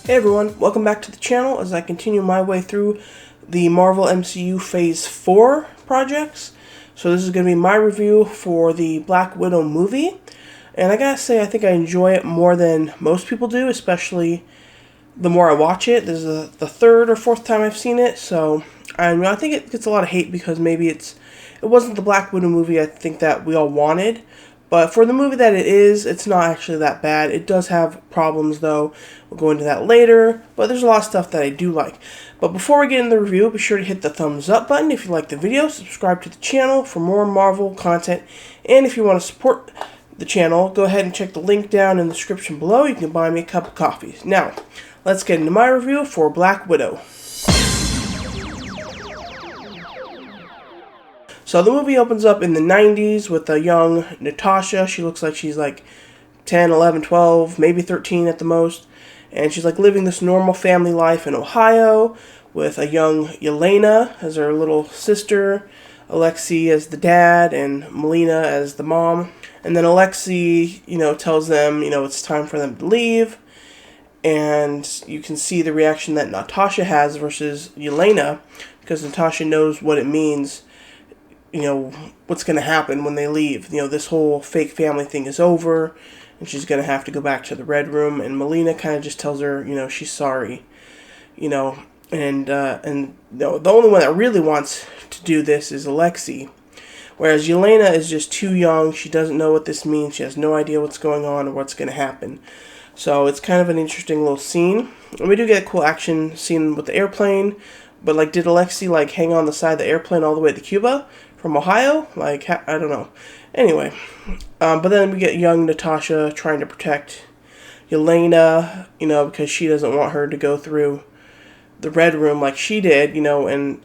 Hey everyone, welcome back to the channel as I continue my way through the Marvel MCU Phase 4 projects. So this is going to be my review for the Black Widow movie. And I gotta say, I think I enjoy it more than most people do, especially the more I watch it. This is the third or fourth time I've seen it, so I think it gets a lot of hate because maybe it wasn't the Black Widow movie I think that we all wanted. But for the movie that it is, it's not actually that bad. It does have problems, though. We'll go into that later. But there's a lot of stuff that I do like. But before we get into the review, be sure to hit the thumbs up button if you like the video. Subscribe to the channel for more Marvel content. And if you want to support the channel, go ahead and check the link down in the description below. You can buy me a cup of coffee. Now, let's get into my review for Black Widow. So the movie opens up in the 90s with a young Natasha. She looks like she's like 10, 11, 12, maybe 13 at the most. And she's like living this normal family life in Ohio with a young Yelena as her little sister, Alexei as the dad, and Melina as the mom. And then Alexei, tells them, it's time for them to leave. And you can see the reaction that Natasha has versus Yelena, because Natasha knows what it means, what's going to happen when they leave. This whole fake family thing is over, and she's going to have to go back to the Red Room. And Melina kind of just tells her, she's sorry, and the only one that really wants to do this is Alexei. Whereas Yelena is just too young. She doesn't know what this means. She has no idea what's going on or what's going to happen. So it's kind of an interesting little scene. And we do get a cool action scene with the airplane. But, did Alexei, hang on the side of the airplane all the way to Cuba from Ohio? I don't know. Anyway. But then we get young Natasha trying to protect Yelena, because she doesn't want her to go through the Red Room like she did, and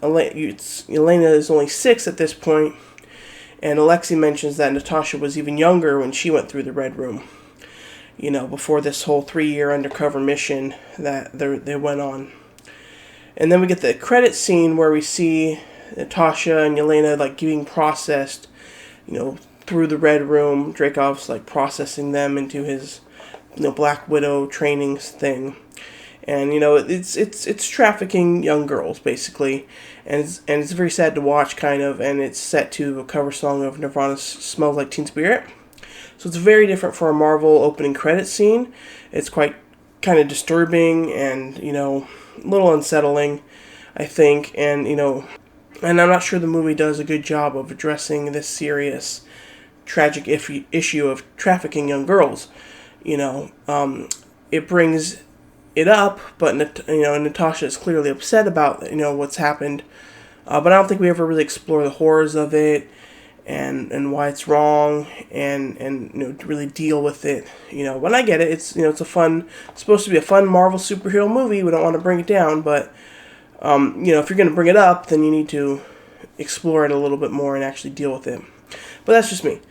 Yelena is only 6 at this point. And Alexei mentions that Natasha was even younger when she went through the Red Room, before this whole 3-year undercover mission that they went on. And then we get the credit scene where we see Natasha and Yelena being processed, through the Red Room. Dreykov's processing them into his, Black Widow training thing. And it's trafficking young girls basically, and it's very sad to watch kind of. And it's set to a cover song of Nirvana's "Smells Like Teen Spirit," so it's very different for a Marvel opening credit scene. It's quite kind of disturbing and a little unsettling, I think. And and I'm not sure the movie does a good job of addressing this serious, tragic issue of trafficking young girls. It brings it up, but Natasha is clearly upset about what's happened, but I don't think we ever really explore the horrors of it and why it's wrong and really deal with it. When I get it, it's supposed to be a fun Marvel superhero movie. We don't want to bring it down, but if you're going to bring it up, then you need to explore it a little bit more and actually deal with it. But that's just me.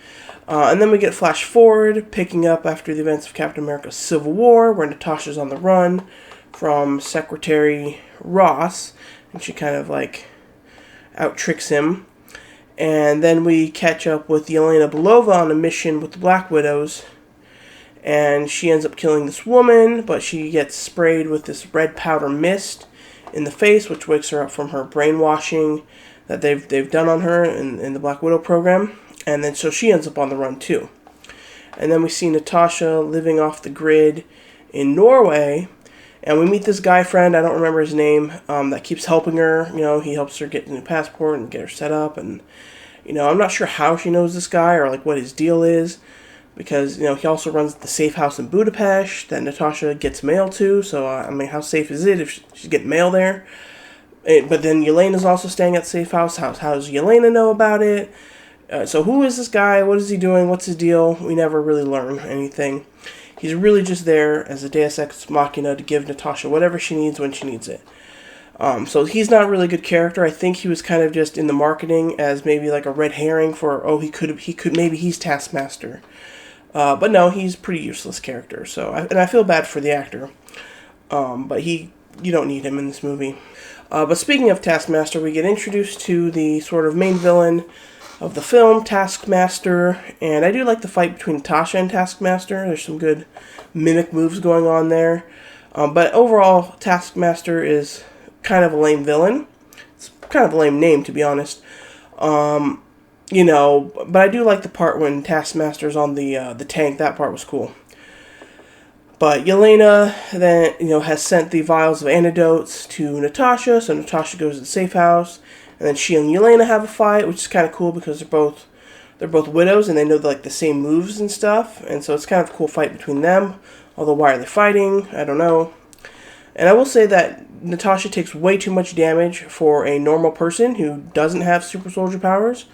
And then we get flash forward, picking up after the events of Captain America's Civil War, where Natasha's on the run from Secretary Ross, and she kind of out-tricks him. And then we catch up with Yelena Belova on a mission with the Black Widows, and she ends up killing this woman, but she gets sprayed with this red powder mist in the face, which wakes her up from her brainwashing that they've done on her in the Black Widow program. And then so she ends up on the run too. And then we see Natasha living off the grid in Norway, and we meet this guy friend, I don't remember his name, that keeps helping her. He helps her get a new passport and get her set up. And I'm not sure how she knows this guy or what his deal is, because he also runs the safe house in Budapest that Natasha gets mail to. So how safe is it if she's getting mail there? But then Yelena's also staying at the safe house. How does Yelena know about it? So who is this guy? What is he doing? What's his deal? We never really learn anything. He's really just there as a Deus Ex Machina to give Natasha whatever she needs when she needs it. So he's not really a good character. I think he was kind of just in the marketing as maybe a red herring for, maybe he's Taskmaster. But no, he's a pretty useless character. So I feel bad for the actor. But you don't need him in this movie. But speaking of Taskmaster, we get introduced to the sort of main villain of the film, Taskmaster, and I do like the fight between Natasha and Taskmaster. There's some good mimic moves going on there. But overall, Taskmaster is kind of a lame villain. It's kind of a lame name, to be honest. But I do like the part when Taskmaster's on the tank. That part was cool. But Yelena then, has sent the vials of antidotes to Natasha, so Natasha goes to the safe house, and then she and Yelena have a fight, which is kind of cool because they're both widows and they know like the same moves and stuff, and so it's kind of a cool fight between them. Although why are they fighting? I don't know. And I will say that Natasha takes way too much damage for a normal person who doesn't have super soldier powers.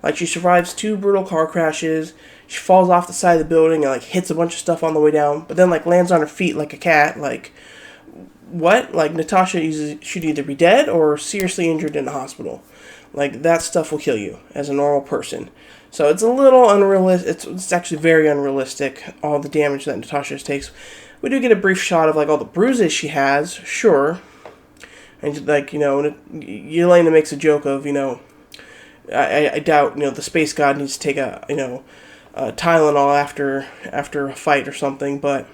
Like, she survives 2 brutal car crashes. She falls off the side of the building and, like, hits a bunch of stuff on the way down. But then, like, lands on her feet like a cat. Like, what? Like, Natasha should either be dead or seriously injured in the hospital. Like, that stuff will kill you as a normal person. So it's a little unrealistic. It's actually very unrealistic, all the damage that Natasha takes. We do get a brief shot of, like, all the bruises she has, sure. And, like, Yelena makes a joke of, I doubt, the space god needs to take a Tylenol after a fight or something, but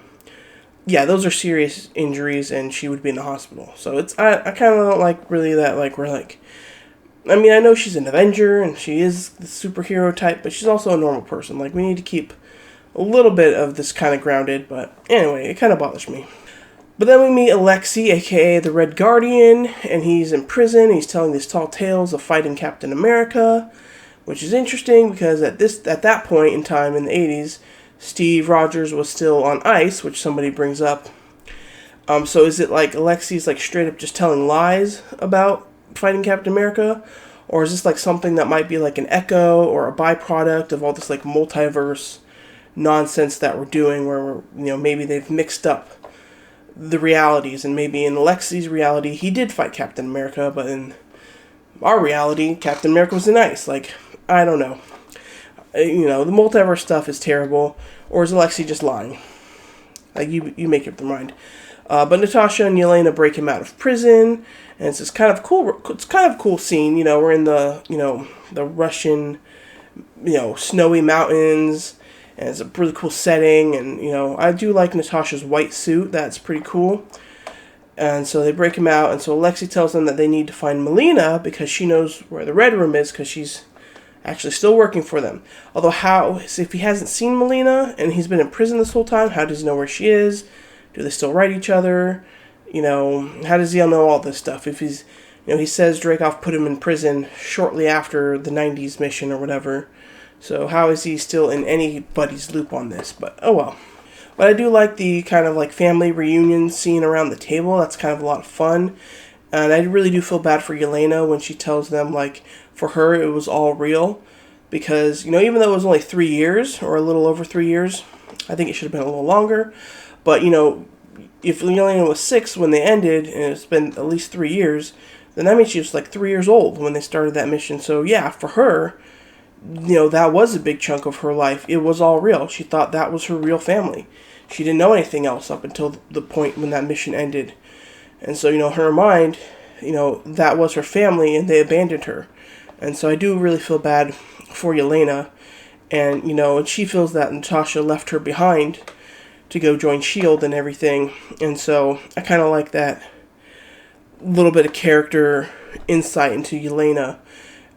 yeah, those are serious injuries and she would be in the hospital. So I kind of don't like really that, like, we're like, I mean, I know she's an Avenger and she is the superhero type, but she's also a normal person. Like, we need to keep a little bit of this kind of grounded, but anyway, it kind of bothers me. But then we meet Alexei, aka the Red Guardian, and he's in prison. He's telling these tall tales of fighting Captain America, which is interesting because at that point in time in the 80s, Steve Rogers was still on ice, which somebody brings up. So is it like Alexei's like straight up just telling lies about fighting Captain America? Or is this like something that might be like an echo or a byproduct of all this like multiverse nonsense that we're doing where maybe they've mixed up the realities, and maybe in Alexei's reality he did fight Captain America, but in our reality Captain America was in ice. Like, I don't know. The multiverse stuff is terrible. Or is Alexei just lying? Like, you make up your mind. But Natasha and Yelena break him out of prison, and it's this kind of cool scene. We're in the the Russian snowy mountains. And it's a really cool setting, and, I do like Natasha's white suit. That's pretty cool. And so they break him out, and so Alexei tells them that they need to find Melina because she knows where the Red Room is because she's actually still working for them. Although if he hasn't seen Melina and he's been in prison this whole time, how does he know where she is? Do they still write each other? How does he know all this stuff? If he's, he says Dreykov put him in prison shortly after the 90s mission or whatever. So how is he still in anybody's loop on this? But oh well. But I do like the kind of like family reunion scene around the table. That's kind of a lot of fun. And I really do feel bad for Yelena when she tells them, like, for her it was all real. Because, even though it was only 3 years, or a little over 3 years, I think it should have been a little longer. But, if Yelena was 6 when they ended, and it's been at least 3 years, then that means she was like 3 years old when they started that mission. So yeah, for her, that was a big chunk of her life. It was all real. She thought that was her real family. She didn't know anything else up until the point when that mission ended. And so, her mind, that was her family and they abandoned her. And so I do really feel bad for Yelena. And, and she feels that Natasha left her behind to go join S.H.I.E.L.D. and everything. And so I kind of like that little bit of character insight into Yelena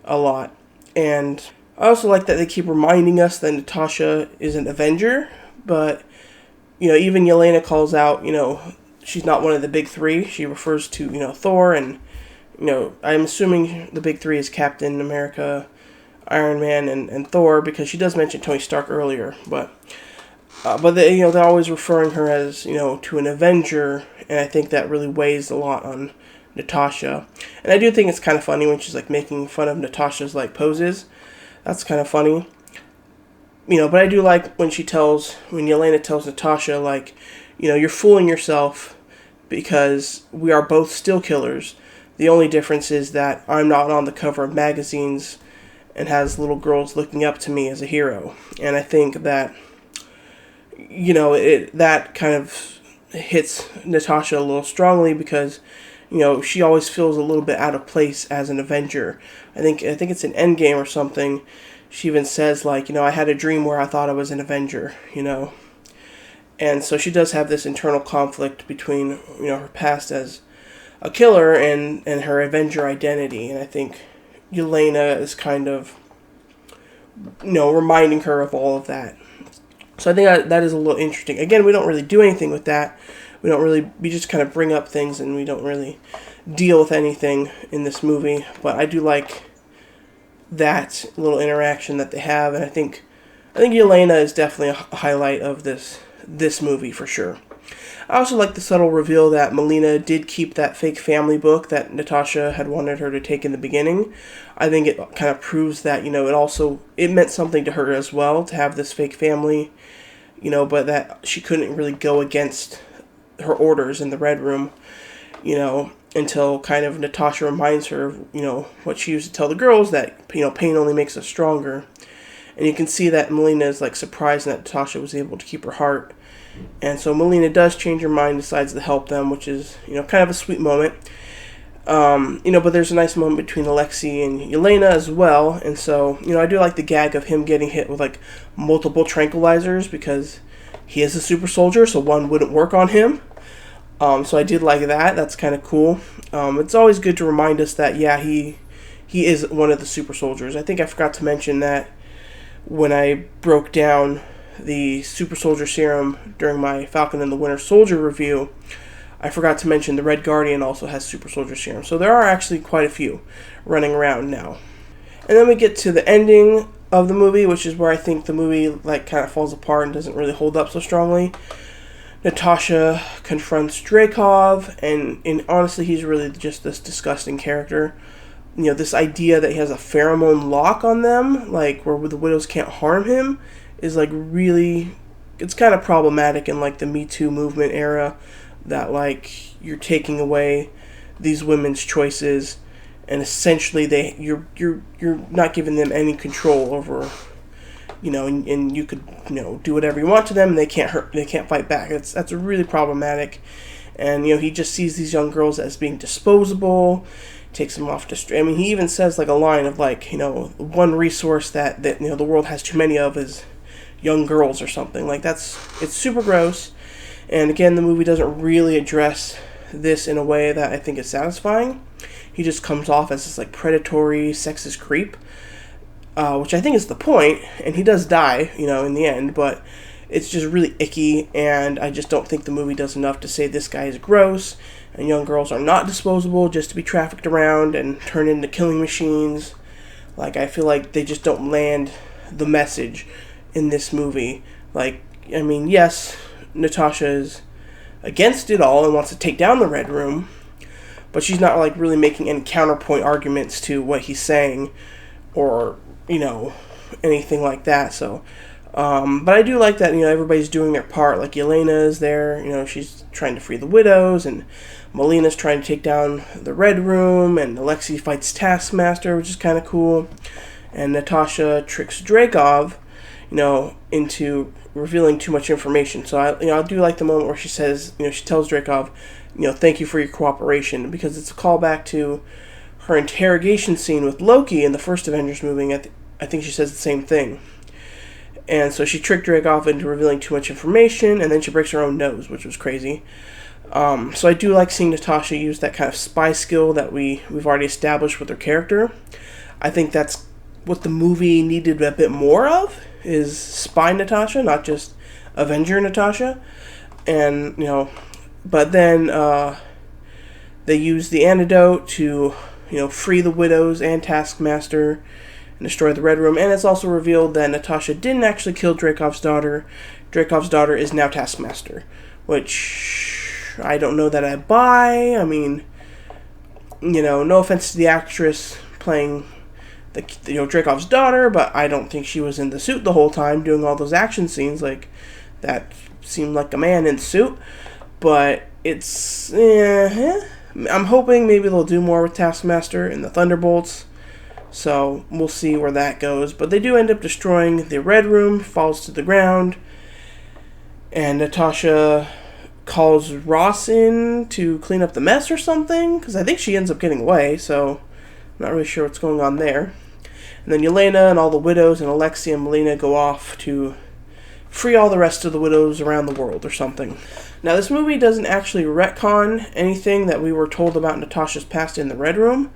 a lot. And I also like that they keep reminding us that Natasha is an Avenger, but, even Yelena calls out, she's not one of the big 3. She refers to, Thor, and, I'm assuming the big 3 is Captain America, Iron Man, and Thor, because she does mention Tony Stark earlier, but they, they're always referring her as, to an Avenger, and I think that really weighs a lot on Natasha. And I do think it's kind of funny when she's, like, making fun of Natasha's, like, poses. That's kind of funny. But I do like when Yelena tells Natasha, like, you're fooling yourself because we are both still killers. The only difference is that I'm not on the cover of magazines and has little girls looking up to me as a hero. And I think that, that kind of hits Natasha a little strongly because, she always feels a little bit out of place as an Avenger. I think it's an Endgame or something. She even says, like, I had a dream where I thought I was an Avenger, And so she does have this internal conflict between, her past as a killer and her Avenger identity. And I think Yelena is kind of, reminding her of all of that. So I think that is a little interesting. Again, we don't really do anything with that. We just kind of bring up things and we don't really deal with anything in this movie. But I do like that little interaction that they have. And I think Yelena is definitely a highlight of this movie for sure. I also like the subtle reveal that Melina did keep that fake family book that Natasha had wanted her to take in the beginning. I think it kind of proves that, it meant something to her as well to have this fake family, but that she couldn't really go against her orders in the Red Room, until kind of Natasha reminds her of, what she used to tell the girls, that, pain only makes us stronger. And you can see that Melina is like surprised that Natasha was able to keep her heart. And so Melina does change her mind, decides to help them, which is, kind of a sweet moment. But there's a nice moment between Alexei and Yelena as well. And so, I do like the gag of him getting hit with like multiple tranquilizers because he is a super soldier, so one wouldn't work on him. So I did like that. That's kind of cool. It's always good to remind us that, he is one of the super soldiers. I think I forgot to mention that when I broke down the super soldier serum during my Falcon and the Winter Soldier review, I forgot to mention the Red Guardian also has super soldier serum. So there are actually quite a few running around now. And then we get to the ending of the movie, which is where I think the movie kind of falls apart and doesn't really hold up so strongly. Natasha confronts Dreykov, and honestly, he's really just this disgusting character. This idea that he has a pheromone lock on them, where the widows can't harm him, is really, it's kind of problematic in the Me Too movement era, that you're taking away these women's choices, and essentially you're not giving them any control over, and you could do whatever you want to them, and they can't fight back. That's really problematic, and he just sees these young girls as being disposable. Takes them off to he even says a line of one resource that the world has too many of is young girls or something. It's super gross. And again, the movie doesn't really address this in a way that I think is satisfying. He just comes off as this predatory, sexist creep, which I think is the point. And he does die, in the end, but it's just really icky, and I just don't think the movie does enough to say this guy is gross, and young girls are not disposable just to be trafficked around and turned into killing machines. I feel like they just don't land the message in this movie. Yes, Natasha is against it all and wants to take down the Red Room, but she's not really making any counterpoint arguments to what he's saying or, anything like that. So, but I do like that, everybody's doing their part. Yelena is there, she's trying to free the widows, and Melina's trying to take down the Red Room, and Alexei fights Taskmaster, which is kind of cool. And Natasha tricks Dreykov, into revealing too much information. So I do like the moment where she says, she tells Dreykov, thank you for your cooperation, because it's a callback to her interrogation scene with Loki in the first Avengers movie. I think she says the same thing. And so she tricked Dreykov into revealing too much information, and then she breaks her own nose, which was crazy. So I do like seeing Natasha use that kind of spy skill that we've already established with her character. I think that's what the movie needed a bit more of, is spy Natasha, not just Avenger Natasha. And, but then they use the antidote to, free the widows and Taskmaster and destroy the Red Room. And it's also revealed that Natasha didn't actually kill Dreykov's daughter. Dreykov's daughter is now Taskmaster, which I don't know that I buy. No offense to the actress playing Dreykov's daughter, but I don't think she was in the suit the whole time doing all those action scenes. That seemed like a man in the suit. But it's, I'm hoping maybe they'll do more with Taskmaster and the Thunderbolts. So we'll see where that goes. But they do end up destroying the Red Room, falls to the ground, and Natasha calls Ross in to clean up the mess or something, because I think she ends up getting away, so I'm not really sure what's going on there. And then Yelena and all the widows and Alexei and Melina go off to free all the rest of the widows around the world or something. Now, this movie doesn't actually retcon anything that we were told about Natasha's past in the Red Room.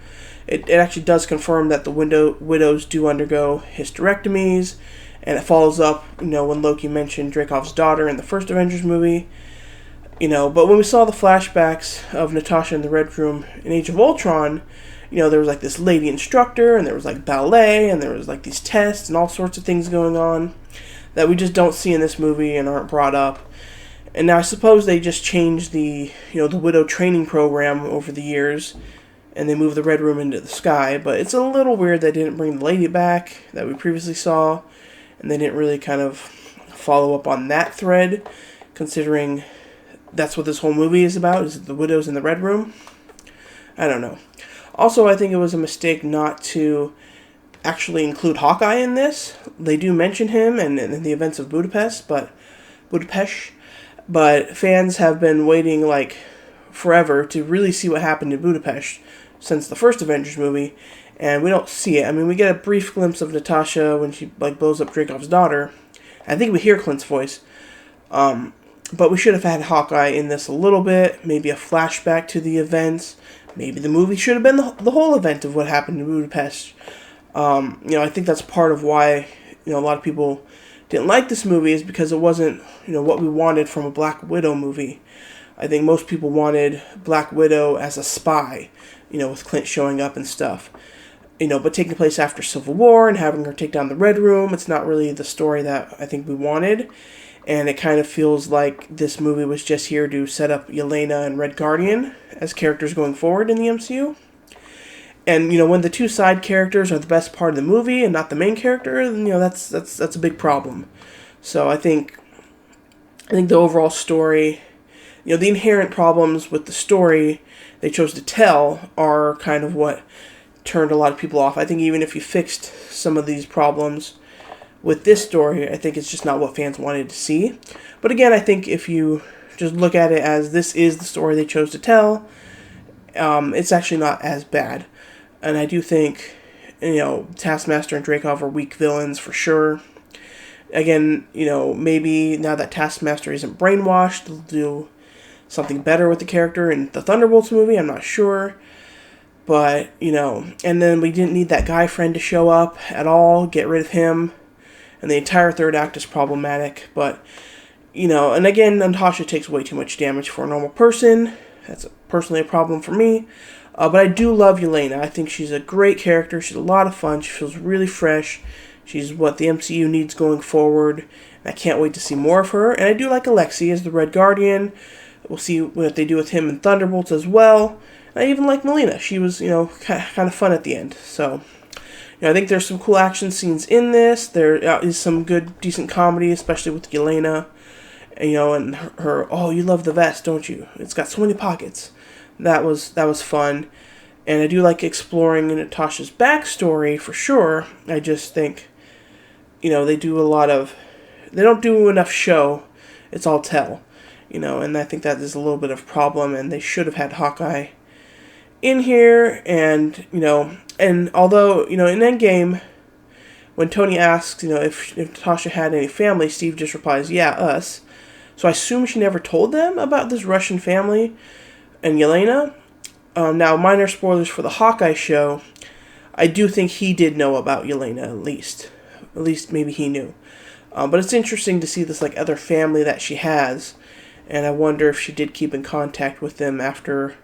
It actually does confirm that the widows do undergo hysterectomies, and it follows up, when Loki mentioned Dreykov's daughter in the first Avengers movie. But when we saw the flashbacks of Natasha in the Red Room in Age of Ultron, there was like this lady instructor, and there was like ballet, and there was like these tests and all sorts of things going on that we just don't see in this movie and aren't brought up. And now I suppose they just changed the widow training program over the years, and they moved the Red Room into the sky. But it's a little weird they didn't bring the lady back that we previously saw, and they didn't really kind of follow up on that thread, considering that's what this whole movie is about, is the widows in the Red Room. I don't know. Also, I think it was a mistake not to actually include Hawkeye in this. They do mention him in the events of Budapest, but fans have been waiting like forever to really see what happened in Budapest since the first Avengers movie, and we don't see it. I mean, we get a brief glimpse of Natasha when she blows up Dreykov's daughter. I think we hear Clint's voice, but we should have had Hawkeye in this a little bit, maybe a flashback to the events. Maybe the movie should have been the whole event of what happened in Budapest. I think that's part of why a lot of people didn't like this movie, is because it wasn't what we wanted from a Black Widow movie. I think most people wanted Black Widow as a spy, with Clint showing up and stuff. But taking place after Civil War and having her take down the Red Room, it's not really the story that I think we wanted. And it kind of feels like this movie was just here to set up Yelena and Red Guardian as characters going forward in the MCU. And, when the two side characters are the best part of the movie and not the main character, then, that's a big problem. So I think the overall story, the inherent problems with the story they chose to tell are kind of what turned a lot of people off. I think even if you fixed some of these problems with this story, I think it's just not what fans wanted to see. But again, I think if you just look at it as this is the story they chose to tell, it's actually not as bad. And I do think, Taskmaster and Dreykov are weak villains for sure. Again, maybe now that Taskmaster isn't brainwashed, they'll do something better with the character in the Thunderbolts movie, I'm not sure. But, and then we didn't need that guy friend to show up at all, get rid of him. And the entire third act is problematic, but, and again, Natasha takes way too much damage for a normal person. That's personally a problem for me. But I do love Yelena. I think she's a great character. She's a lot of fun. She feels really fresh. She's what the MCU needs going forward. And I can't wait to see more of her. And I do like Alexei as the Red Guardian. We'll see what they do with him in Thunderbolts as well. And I even like Melina. She was, kind of fun at the end. So, I think there's some cool action scenes in this. There is some good, decent comedy, especially with Yelena. And her, oh, you love the vest, don't you? It's got so many pockets. That was fun. And I do like exploring Natasha's backstory for sure. I just think, they don't do enough show. It's all tell. And I think that is a little bit of a problem, and they should have had Hawkeye in here. And, and although, in Endgame, when Tony asks, if Natasha had any family, Steve just replies, yeah, us. So I assume she never told them about this Russian family and Yelena. Now, minor spoilers for the Hawkeye show. I do think he did know about Yelena, at least. At least maybe he knew. But it's interesting to see this other family that she has. And I wonder if she did keep in contact with them after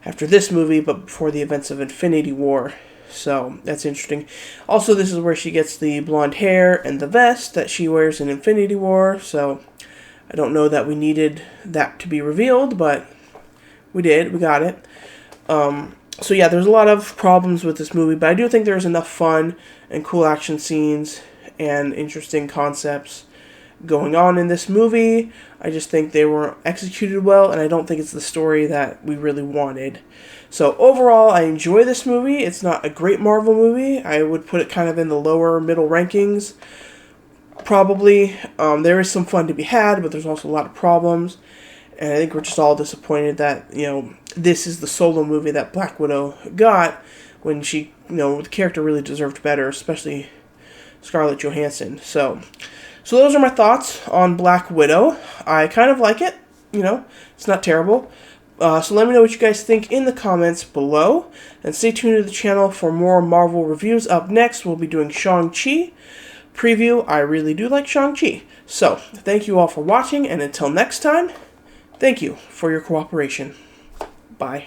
this movie, but before the events of Infinity War. So that's interesting. Also, this is where she gets the blonde hair and the vest that she wears in Infinity War. So I don't know that we needed that to be revealed, but we did. We got it. So yeah, there's a lot of problems with this movie, but I do think there's enough fun and cool action scenes and interesting concepts going on in this movie. I just think they weren't executed well, and I don't think it's the story that we really wanted. So overall, I enjoy this movie. It's not a great Marvel movie. I would put it kind of in the lower middle rankings, probably. There is some fun to be had, but there's also a lot of problems. And I think we're just all disappointed that, this is the solo movie that Black Widow got when she, the character really deserved better, especially Scarlett Johansson. So So those are my thoughts on Black Widow. I kind of like it. You know, it's not terrible. So let me know what you guys think in the comments below. And stay tuned to the channel for more Marvel reviews. Up next, we'll be doing Shang-Chi preview. I really do like Shang-Chi. So, thank you all for watching, and until next time, thank you for your cooperation. Bye.